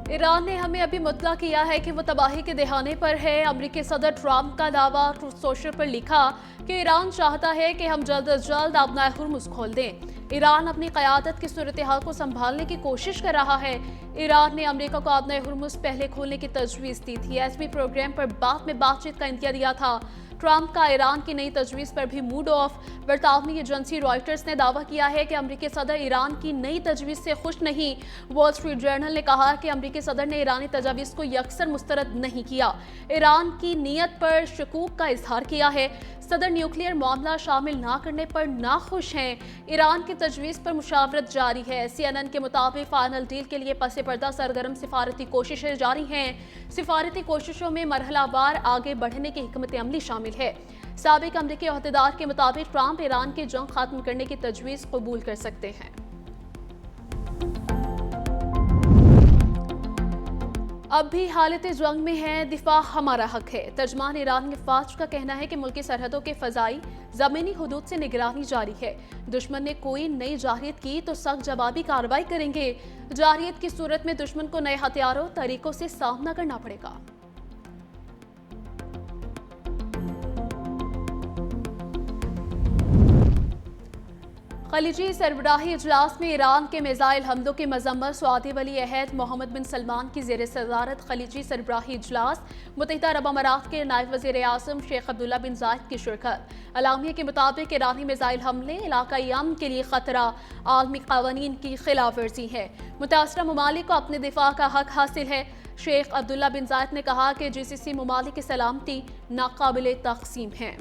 Iran ने हमें अभी मुतला किया है कि वो तबाही के दहाने पर है। अमेरिकी सदर ट्रंप का दावा ट्रूथ सोशल पर लिखा कि ईरान चाहता है कि हम जल्द अज जल्द अपना हुर्मुज़ खोल दें। ईरान अपनी क़यादत की सूरत हाल को संभालने की कोशिश कर रहा है। ईरान ने अमेरिका को अपना हुर्मुज़ पहले खोलने की तजवीज़ दी थी। एसबी प्रोग्राम पर बाद में बातचीत का इंदिया दिया था। ट्रंप का ईरान की नई तजवीज़ पर भी मूड ऑफ। बरतानवी एजेंसी रॉयटर्स ने दावा किया है कि अमेरिकी सदर ईरान की नई तजवीज़ से खुश नहीं। वॉल स्ट्रीट जर्नल ने कहा कि अमेरिकी सदर ने ईरानी तजावीज़ को यकसर मुस्तरद नहीं किया, ईरान की नीयत पर शकूक का इजहार किया है। सदर न्यूक्लियर मामला शामिल ना करने पर नाखुश हैं। ईरान की तजवीज़ पर मुशावरत जारी है। CNN के मुताबिक फाइनल डील के लिए पसे पर्दा सरगर्म सिफारती कोशिशें जारी हैं। सिफारती कोशिशों में मरहलावार आगे बढ़ने की हिकमत अमली शामिल है। साबिक अमरीकी अहदेदार के मुताबिक ट्रंप ईरान की जंग खत्म करने की तजवीज़ कबूल कर सकते हैं। अब भी हालत जंग में है, दिफा हमारा हक है। तर्जमान ईरानी फौज का कहना है कि मुल्की सरहदों के फजाई ज़मीनी हुदूद से निगरानी जारी है। दुश्मन ने कोई नई जारहियत की तो सख्त जवाबी कार्रवाई करेंगे। जारहियत की सूरत में दुश्मन को नए हथियारों तरीकों से सामना करना पड़ेगा। खलीजी सरबराही इजलास में ईरान के मिसाइल हमलों की मजम्मत। सऊदी वली अहद मोहम्मद बिन सलमान की जेर सदारत खलीजी सरबराही इजलास। मुत्तहिदा अरब अमारात के नायब वज़ीर आज़म शेख अब्दुल्ला बिन जायद की शिरकत। अलामिया के मुताबिक ईरानी मिसाइल हमले इलाकाई अमन के लिए खतरा, आलमी कानून की खिलाफ वर्जी है। मुतासरा ममालिक को अपने दिफा का हक हासिल है। शेख अब्दुल्ला बिन जायद ने कहा कि GCC ममालिक की सलामती नाकाबिले तक़सीम है।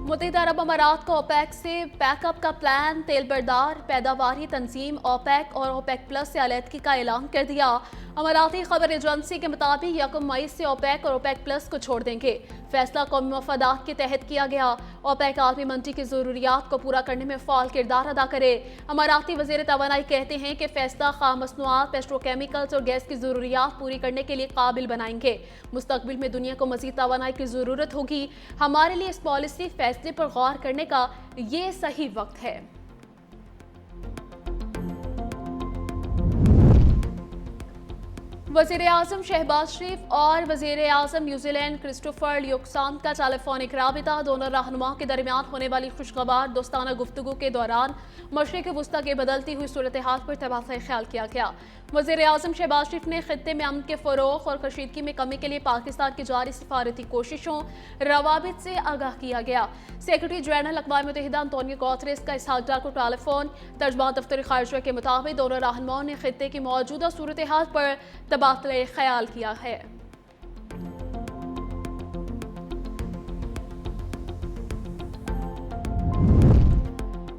मुत्तहिदा अरब अमारात को ओपेक से पैकअप का प्लान, तेल बरदार पैदावारी तंजीम ओपेक और ओपेक प्लस से अलहदगी का ऐलान कर दिया। अमाराती खबर एजेंसी के मुताबिक 1 मई से ओपेक और ओपेक प्लस को छोड़ देंगे। फैसला कौमी मफादात के तहत किया गया। ओपेक आलमी मंडी की जरूरियात को पूरा करने में फाल किरदार अदा करे। अमाराती वज़ीर तवानाई कहते हैं कि फैसला खाम मसनूआत, पेट्रोकेमिकल्स और गैस की जरूरियात पूरी करने के लिए काबिल बनाएंगे। मुस्तकबिल में दुनिया को मजीद तवानाई की जरूरत होगी। हमारे लिए इस पॉलिसी फैसले पर गौर करने का ये सही वक्त है। वज़ीर आज़म शहबाज शरीफ और वज़ीर आज़म न्यूजीलैंड क्रिस्टोफर ल्यूक्सान का टेलीफोनिक राबिता। दोनों रहनुमाओं के दरमियान होने वाली खुशगवार दोस्ताना गुफ्तगू के दौरान मशरिक़ वस्ता की बदलती हुई सूरत हाल पर तबादला ख्याल किया गया। वज़ीर आज़म शहबाज शरीफ ने खित्ते में अमन के फ़रोग़ और कशीदगी में कमी के लिए पाकिस्तान की जारी सिफारती कोशिशों रवाबित से आगाह किया गया। सेक्रेटरी जनरल अक़वाम मुत्तहिदा अंतोनियो गुतेरेस का इसहाक डार को टेलीफोन। तर्जमान दफ्तर ख़ारिजा के मुताबिक दोनों रहनुमाओं ने खित्ते की मौजूदा सूरत हाल पर तबादला ख्याल किया है।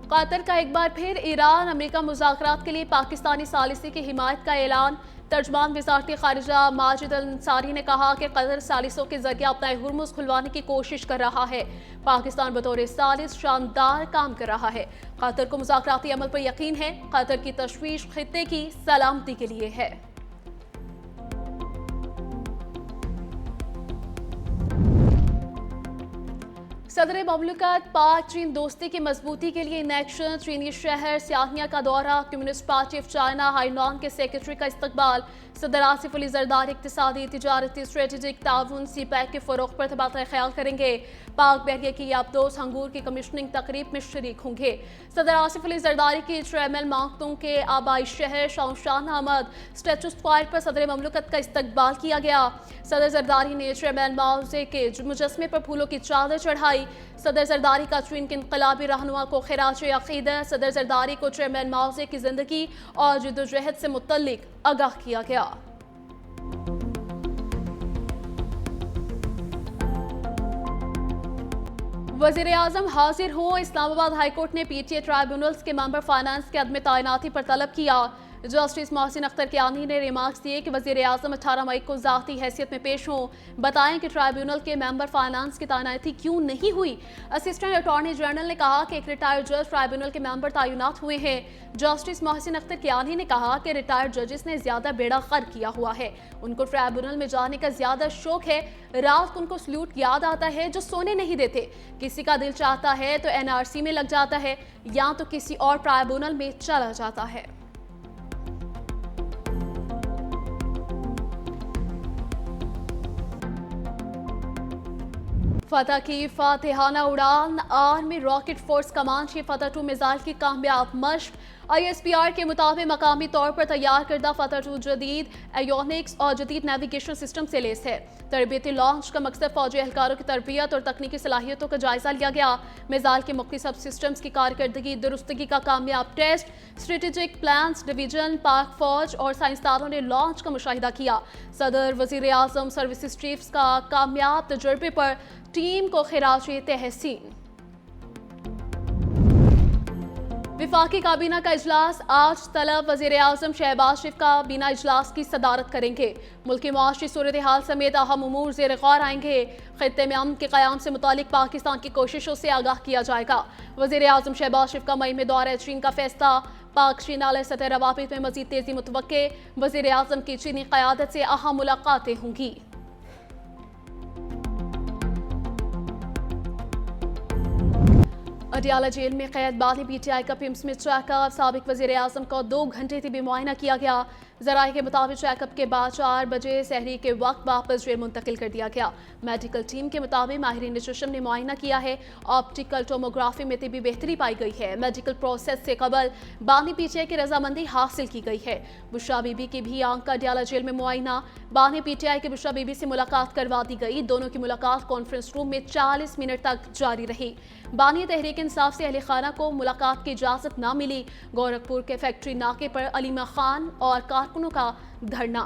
कतर का एक बार फिर ईरान अमेरिका मुज़ाकरात के लिए पाकिस्तानी सालिसी की हिमायत का ऐलान। तर्जमान वज़ारत ख़ारिजा माजिद अंसारी ने कहा कि कतर सालिसों के जरिए अपना हुर्मुज़ खुलवाने की कोशिश कर रहा है। पाकिस्तान बतौर सालिस शानदार काम कर रहा है। कतर को मुज़ाकराती अमल पर यकीन है। कतर की तशवीश खित्ते की सलामती के लिए है। सदर ममलकत पाक चीन दोस्ती की मजबूती के लिए इन एक्शन। चीनी शहर सियानिया का दौरा। कम्युनिस्ट पार्टी ऑफ चाइना हाइनॉन के सेक्रेटरी का इस्तकबाल। सदर आसिफ अली जरदारी इक़्तिसादी, तिजारती, स्ट्रेटेजिक ताउन CPEC के फ़रोग़ पर तबादला ख्याल करेंगे। पाक बहरिया की याबदोस हंगूर की कमीशनिंग तकरीब में शरीक होंगे। सदर आसिफ अली जरदारी की ट्रेमल मांगतों के आबाई शहर शौशान अहमद स्टैचू स्क्वायर पर सदर ममलकत का इस्तकबाल किया गया। सदर जरदारी ने ट्रेमल माउजे के मुजस्मे पर फूलों की चादर चढ़ाई। सदर जरदारी का चीन के इनकलाबी रहनुमा को खिराज अक़ीदत। सदर जरदारी को ट्रेमल माउजे की जिंदगी और जद्दोजहद से मुतल्लिक आगाह किया गया। वज़ीर आज़म हाजिर हो। इस्लामाबाद हाईकोर्ट ने PTA ट्राइब्यूनल्स के मेंबर फाइनेंस के अदम तैनाती पर तलब किया। जस्टिस मोहसिन अख्तर कियानी ने रिमार्क्स दिए कि वज़ीर आज़म 18 मई को ज़ाती हैसियत में पेश हों, बताएं कि ट्राइब्यूनल के मेंबर फाइनेंस की तैनाती क्यों नहीं हुई। असिस्टेंट अटॉर्नी जनरल ने कहा कि एक रिटायर्ड जज ट्राइब्यूनल के मेंबर तैनात हुए हैं। जस्टिस मोहसिन अख्तर कियानी ने कहा कि रिटायर्ड जजेस ने ज्यादा बेड़ा गर्क किया हुआ है, उनको ट्राइब्यूनल में जाने का ज्यादा शौक है। रात को उनको सल्यूट याद आता है जो सोने नहीं देते। किसी का दिल चाहता है तो एनआरसी में लग जाता है या तो किसी और ट्राइब्यूनल में चला जाता है। फतह की फातिहाना उड़ान। आर्मी रॉकेट फोर्स कमांड की फतह 2 मिसाइल की कामयाब मश्क। ISPR के मुताबिक मकामी तौर पर तैयार करदा फतह 2 जदीद एयोनिक्स और जदीद नेविगेशन सिस्टम से लेस है। तरबियती लॉन्च का मकसद फौजी एहलकारों की तरबियत और तकनीकी सलाहियतों का जायजा लिया गया। मिसाइल के मुख्तलिफ सब सिस्टम्स की कारकर्दगी दुरुस्तगी का कामयाब टेस्ट। स्ट्रेटेजिक प्लान्स डिवीजन, पाक फौज और साइंसदानों ने लॉन्च का मुशाहिदा किया। सदर वजीर आजम सर्विसेज चीफ्स का कामयाब तजुर्बे पर टीम को खिराज तहसीन। विफाकी काबीना का इजलास आज तलब वजीर आजम शहबाज शरीफ काबीना इजलास की सदारत करेंगे। मुल्की मुआशी सूरत हाल समेत अहम उमूर ज़ेर गौर आएंगे। खित्ते में अमन के क़याम से मुतालिक पाकिस्तान की कोशिशों से आगाह किया जाएगा। वजीर आजम शहबाज शरीफ का मई में दौरा चीन का फैसला। पाक चीन आला सतह रवाबित में मजीद तेजी मुतवक्के। वजीर आजम की चीनी क़यादत से अहम मुलाकातें होंगी। अडियाला जेल में कैद बानी PTI का पिम्स में चेकअप। साबिक वजीर आजम को 2 घंटे तभी मुआयना किया गया। जराये के मुताबिक चेकअप के बाद 4 बजे सहरी के वक्त वापस जेल मुंतकिल कर दिया गया। मेडिकल टीम के मुताबिक माहिरीन जिस्म ने मुआयना किया है। ऑप्टिकल टोमोग्राफी में तभी बेहतरी पाई गई है। मेडिकल प्रोसेस से कबल बानी PTI की रजामंदी हासिल की गई है। बुशरा बीबी की भी आंख का अडियाला जेल में मुआयना। बानी PTI के बुशरा बीबी से मुलाकात करवा दी गई। दोनों की मुलाकात कॉन्फ्रेंस रूम में 40 मिनट तक जारी रही। बानी तहरीक इंसाफ से अहले खाना को मुलाकात की इजाजत न मिली। गोरखपुर के फैक्ट्री नाके पर अलीमा खान और कारकुनों का धरना।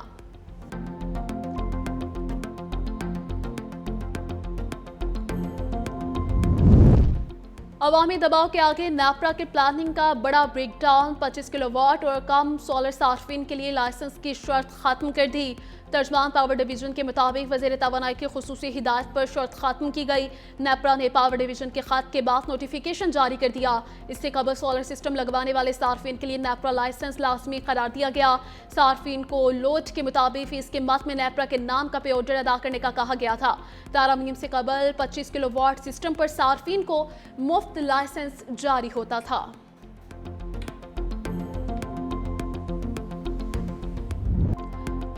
अवामी दबाव के आगे नेपरा के प्लानिंग का बड़ा ब्रेकडाउन। 25 किलोवाट और कम सोलर सार्फिन के लिए लाइसेंस की शर्त खत्म कर दी। तर्जमान पावर डिवीजन के मुताबिक वज़ीर तवानाई की खुसूसी हिदायत पर शर्त खत्म की गई। नेपरा ने पावर डिवीजन के खत के बाद नोटिफिकेशन जारी कर दिया। इससे कबल सोलर सिस्टम लगवाने वाले सार्फिन के लिए नेपरा लाइसेंस लाजमी करार दिया गया। सार्फिन को लोड के मुताबिक फीस के मद में नेपरा के नाम का पे ऑर्डर अदा करने का कहा गया था। तारामीम से कबल 25 किलोवाट सिस्टम पर सार्फिन को मुफ्त लाइसेंस जारी होता था।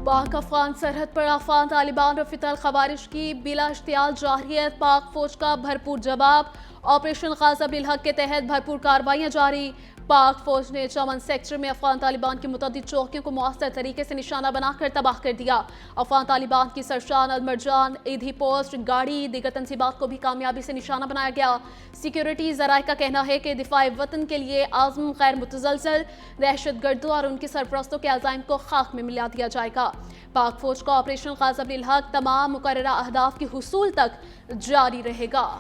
पाक अफगान सरहद पर अफगान तालिबान और फितल खवारिश की बिला इश्तियाल जारियत। पाक फौज का भरपूर जवाब। ऑपरेशन गाज़ा बिल हक के तहत भरपूर कार्रवाइयाँ जारी। पाक फौज ने चमन सेक्टर में अफगान तालिबान की मुतअद्दिद चौकियों को मुअस्सर तरीके से निशाना बनाकर तबाह कर दिया। अफगान तालिबान की सरशान, अलमरजान, ईदी पोस्ट, गाड़ी, दीगर तंसीबात को भी कामयाबी से निशाना बनाया गया। सिक्योरिटी ज़राए का कहना है कि दिफाए वतन के लिए आज़म गैर मुतज़लज़ल दहशत गर्दों और उनके सरपरस्तों के अज़ाइम को खाक में मिला दिया जाएगा। पाक फौज का ऑपरेशन गाज़ा बिल हक तमाम मुकर्ररा अहदाफ के हुसूल तक जारी रहेगा।